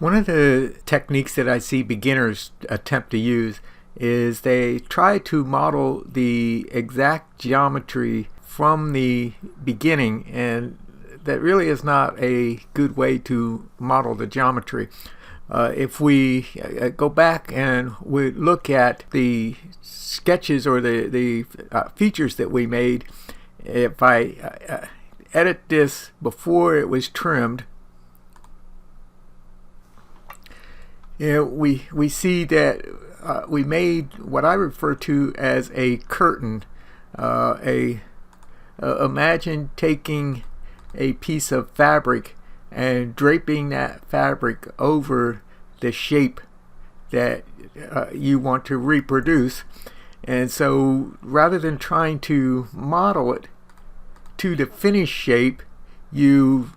One of the techniques that I see beginners attempt to use is they try to model the exact geometry from the beginning, and that really is not a good way to model the geometry. If we go back and we look at the sketches or the features that we made, if I edit this before it was trimmed, we see that we made what I refer to as a curtain. Imagine taking a piece of fabric and draping that fabric over the shape that you want to reproduce. And so rather than trying to model it to the finished shape, you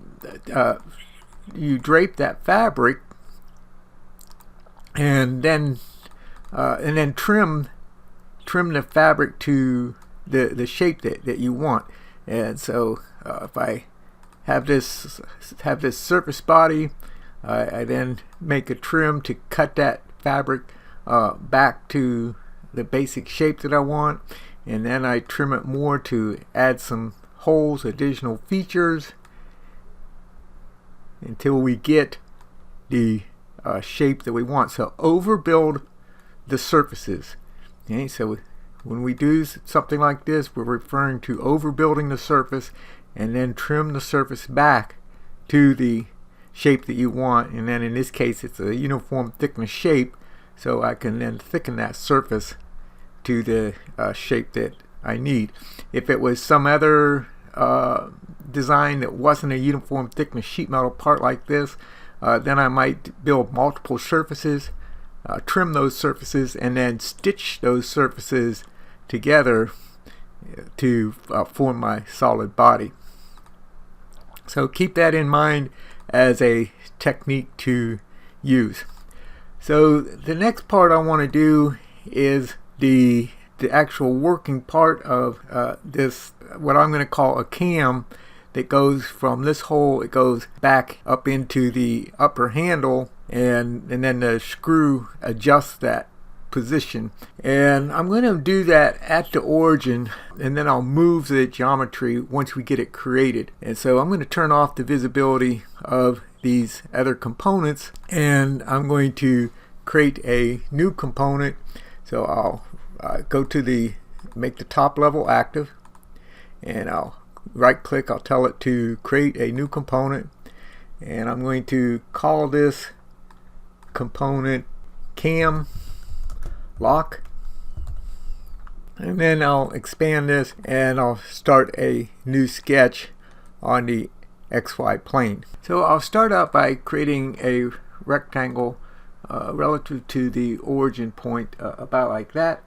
drape that fabric and then trim the fabric to the shape that you want. And so if I have this surface body, I then make a trim to cut that fabric back to the basic shape that I want, and then I trim it more to add some holes, additional features, until we get the shape that we want. So overbuild the surfaces. Okay, so when we do something like this, we're referring to overbuilding the surface, and then trim the surface back to the shape that you want. And then in this case, it's a uniform thickness shape, so I can then thicken that surface to the shape that I need. If it was some other design that wasn't a uniform thickness sheet metal part like this, then I might build multiple surfaces, trim those surfaces, and then stitch those surfaces together to form my solid body. So keep that in mind as a technique to use. So the next part I want to do is the actual working part of this, what I'm going to call a cam, that goes from this hole, it goes back up into the upper handle, and then the screw adjusts that position. And I'm going to do that at the origin, and then I'll move the geometry once we get it created. And so I'm going to turn off the visibility of these other components, and I'm going to create a new component. So I'll go to make the top level active, and I'll right click, I'll tell it to create a new component, and I'm going to call this component cam lock, and then I'll expand this and I'll start a new sketch on the XY plane. So I'll start out by creating a rectangle relative to the origin point, about like that,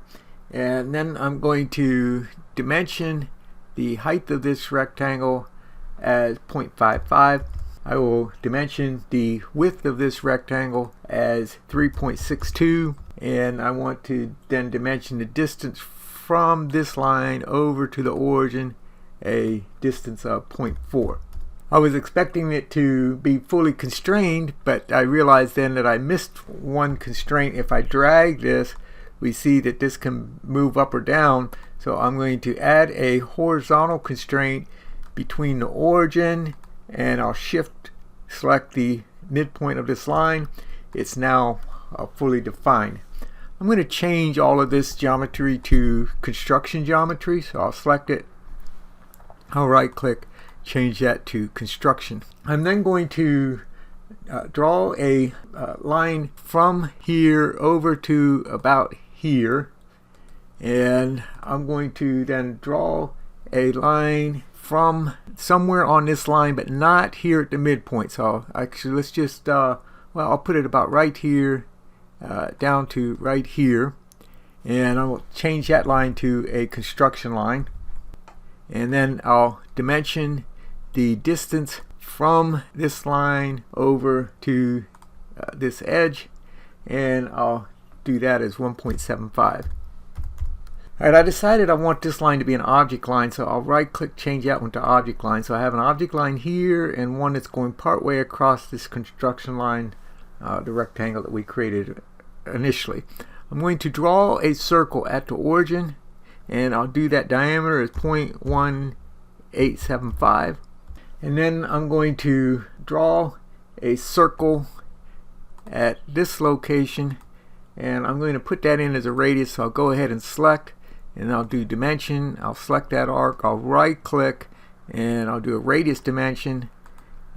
and then I'm going to dimension the height of this rectangle as 0.55. I will dimension the width of this rectangle as 3.62, and I want to then dimension the distance from this line over to the origin, a distance of 0.4. I was expecting it to be fully constrained, but I realized then that I missed one constraint. If I drag this, we see that this can move up or down, so I'm going to add a horizontal constraint between the origin, and I'll select the midpoint of this line. It's now fully defined. I'm going to change all of this geometry to construction geometry, so I'll select it, I'll right click, change that to construction. I'm then going to draw a line from here over to about here, and I'm going to then draw a line from somewhere on this line, but not here at the midpoint. So actually, let's just I'll put it about right here, down to right here, and I'll change that line to a construction line, and then I'll dimension the distance from this line over to this edge, and I'll do that as 1.75. Alright, I decided I want this line to be an object line, so I'll right click, change that one to object line. So I have an object line here and one that's going part way across this construction line the rectangle that we created initially. I'm going to draw a circle at the origin, and I'll do that diameter as 0.1875, and then I'm going to draw a circle at this location, and I'm going to put that in as a radius. So I'll go ahead and select, and I'll do dimension. I'll select that arc, I'll right click, and I'll do a radius dimension,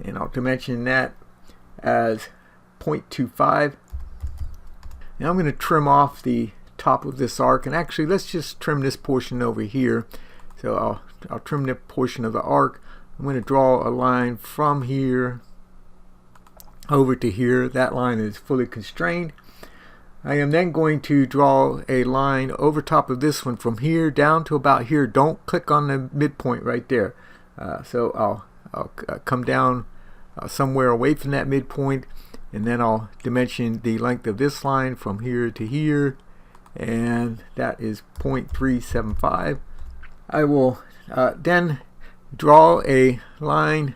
and I'll dimension that as 0.25. Now I'm going to trim off the top of this arc, and actually let's just trim this portion over here. So I'll trim the portion of the arc. I'm going to draw a line from here over to here. That line is fully constrained. I am then going to draw a line over top of this one from here down to about here. Don't click on the midpoint right there. So I'll come down somewhere away from that midpoint, and then I'll dimension the length of this line from here to here, and that is 0.375. I will then draw a line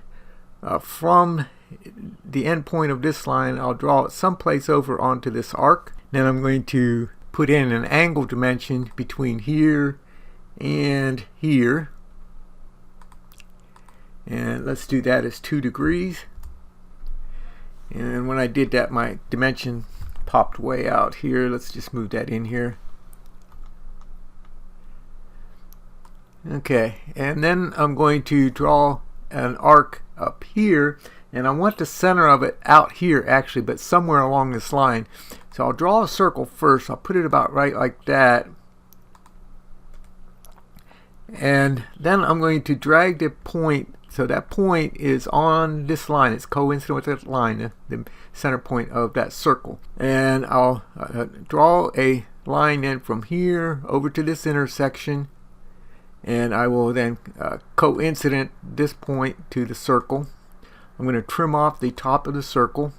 from the end point of this line. I'll draw it someplace over onto this arc. Then I'm going to put in an angle dimension between here and here, and let's do that as 2 degrees. And when I did that, my dimension popped way out here. Let's just move that in here. Okay, and then I'm going to draw an arc up here, and I want the center of it out here actually, but somewhere along this line. So I'll draw a circle first. I'll put it about right like that, and then I'm going to drag the point. So that point is on this line. It's coincident with that line, the center point of that circle. And I'll draw a line in from here over to this intersection, and I will then coincident this point to the circle. I'm going to trim off the top of the circle,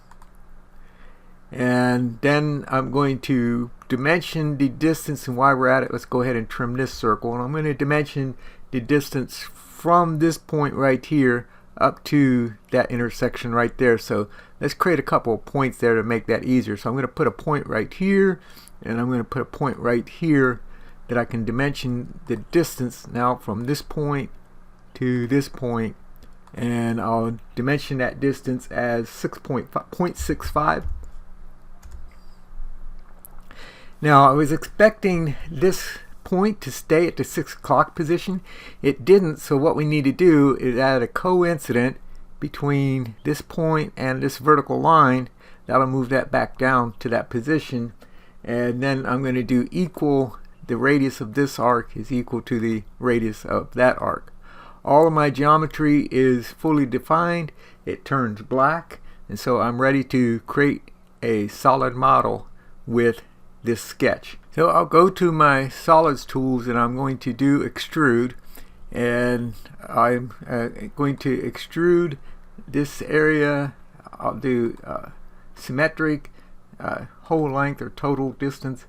and then I'm going to dimension the distance. And while we're at it, let's go ahead and trim this circle, and I'm going to dimension the distance from this point right here up to that intersection right there. So let's create a couple of points there to make that easier. So I'm going to put a point right here, and I'm going to put a point right here that I can dimension the distance now from this point to this point, and I'll dimension that distance as 0.65. Now I was expecting this point to stay at the 6 o'clock position. It didn't, so what we need to do is add a coincident between this point and this vertical line. That'll move that back down to that position, and then I'm going to do equal. The radius of this arc is equal to the radius of that arc. All of my geometry is fully defined. It turns black, and so I'm ready to create a solid model with this sketch. So I'll go to my solids tools, and I'm going to do extrude, and I'm going to extrude this area. I'll do symmetric whole length or total distance,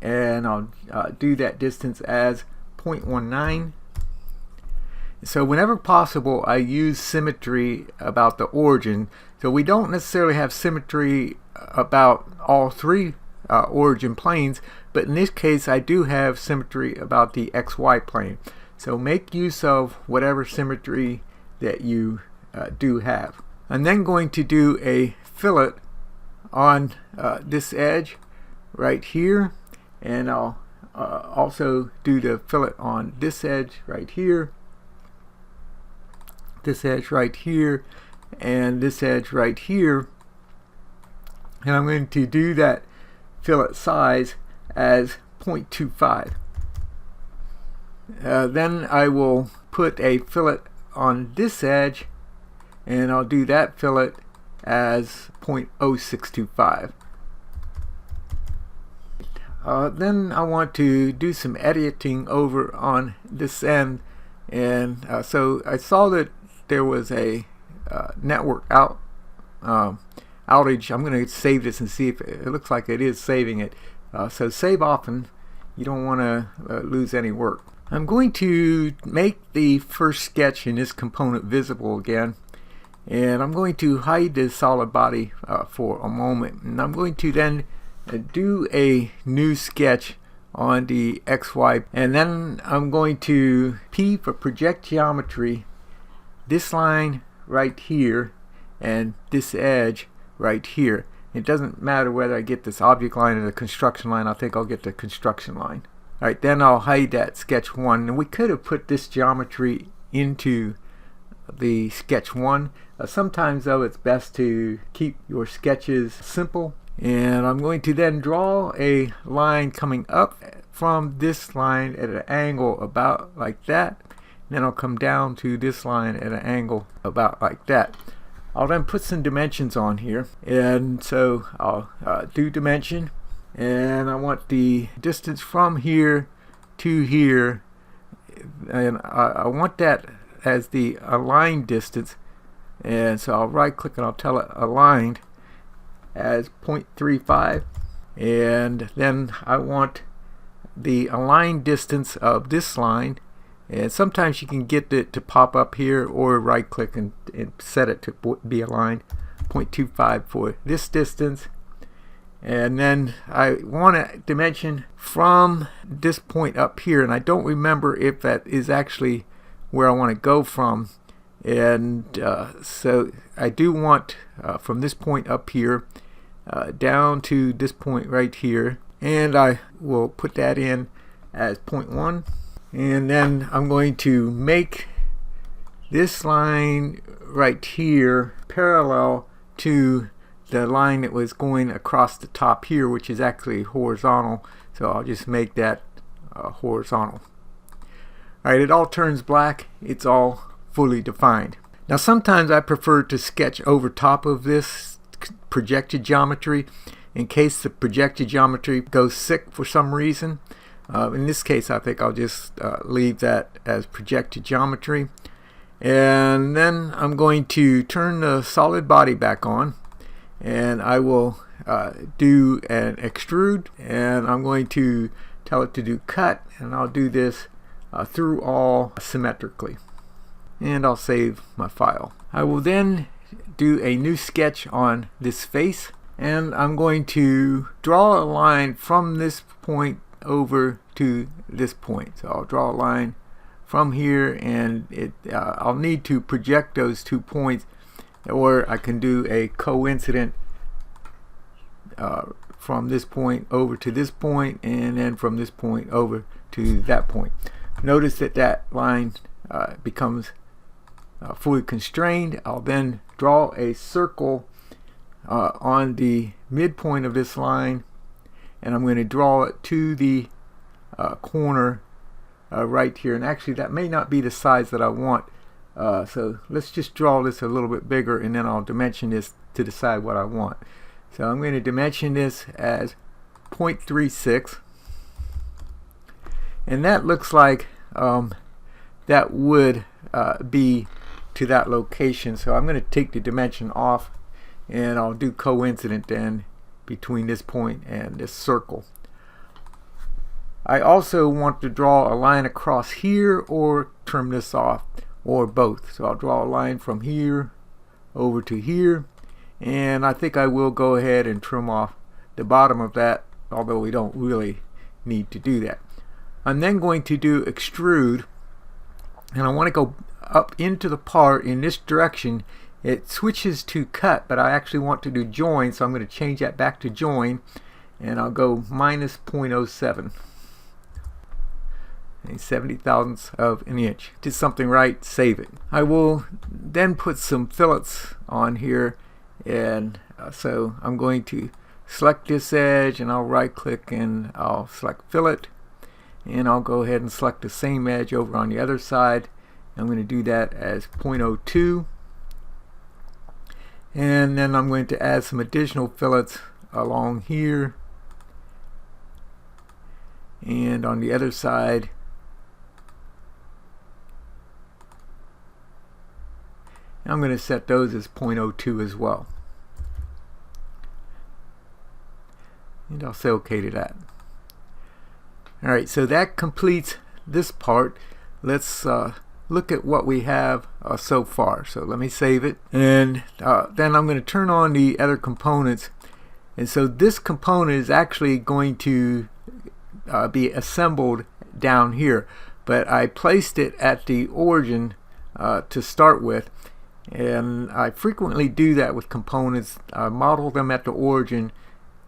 and I'll do that distance as 0.19. So whenever possible, I use symmetry about the origin. So we don't necessarily have symmetry about all 3 origin planes, but in this case I do have symmetry about the XY plane. So make use of whatever symmetry that you do have. I'm then going to do a fillet on this edge right here, and I'll also do the fillet on this edge right here, this edge right here, and this edge right here, and I'm going to do that fillet size as 0.25. Then I will put a fillet on this edge, and I'll do that fillet as 0.0625. Then I want to do some editing over on this end, and so I saw that there was a network outage. I'm going to save this and see if it looks like it is saving it. So save often. You don't want to lose any work. I'm going to make the first sketch in this component visible again, And I'm going to hide this solid body for a moment, and I'm going to then do a new sketch on the XY, and then I'm going to P for project geometry, this line right here and this edge right here. It doesn't matter whether I get this object line or the construction line. I think I'll get the construction line. Alright, then I'll hide that sketch 1, and we could have put this geometry into the sketch 1. Sometimes though it's best to keep your sketches simple, and I'm going to then draw a line coming up from this line at an angle about like that. Then I'll come down to this line at an angle about like that. I'll then put some dimensions on here, and so I'll do dimension, and I want the distance from here to here, and I want that as the align distance, and so I'll right click and I'll tell it aligned as 0.35, and then I want the align distance of this line, and sometimes you can get it to pop up here, or right click and set it to be aligned 0.25 for this distance. And then I want a dimension from this point up here, and I don't remember if that is actually where I want to go from, and so I do want from this point up here down to this point right here, and I will put that in as 0.1. And then I'm going to make this line right here parallel to the line that was going across the top here, which is actually horizontal, so I'll just make that horizontal. Alright, it all turns black. It's all fully defined. Now sometimes I prefer to sketch over top of this projected geometry in case the projected geometry goes sick for some reason. In this case, I think I'll just leave that as projected geometry. And then I'm going to turn the solid body back on, and I will do an extrude, and I'm going to tell it to do cut, and I'll do this through all symmetrically. And I'll save my file. I will then do a new sketch on this face, and I'm going to draw a line from this point over to this point. So I'll draw a line from here, and I'll need to project those 2 points, or I can do a coincident from this point over to this point, and then from this point over to that point. Notice that that line becomes fully constrained. I'll then draw a circle on the midpoint of this line, and I'm going to draw it to the corner right here, and actually that may not be the size that I want, so let's just draw this a little bit bigger, and then I'll dimension this to decide what I want. So I'm going to dimension this as 0.36, and that looks like that would be to that location. So I'm going to take the dimension off, and I'll do coincident then between this point and this circle. I also want to draw a line across here, or trim this off, or both. So I'll draw a line from here over to here, and I think I will go ahead and trim off the bottom of that, although we don't really need to do that. I'm then going to do extrude, and I want to go up into the part in this direction. It switches to cut, but I actually want to do join, so I'm going to change that back to join, and I'll go minus 0.07. 70 thousandths of an inch. Did something right, save it. I will then put some fillets on here, and so I'm going to select this edge, and I'll right click and I'll select fillet, and I'll go ahead and select the same edge over on the other side. I'm going to do that as 0.02, and then I'm going to add some additional fillets along here and on the other side. I'm going to set those as 0.02 as well, and I'll say OK to that. Alright, so that completes this part. Let's look at what we have so far. So let me save it, and then I'm going to turn on the other components. And so this component is actually going to be assembled down here, but I placed it at the origin to start with, and I frequently do that with components. I model them at the origin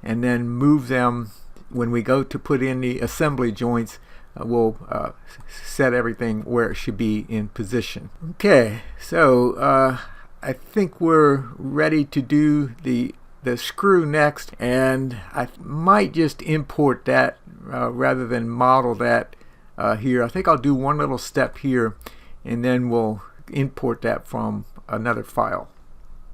and then move them when we go to put in the assembly joints. We'll set everything where it should be in position. Okay, so I think we're ready to do the screw next, and I might just import that rather than model that here. I think I'll do one little step here, and then we'll import that from another file.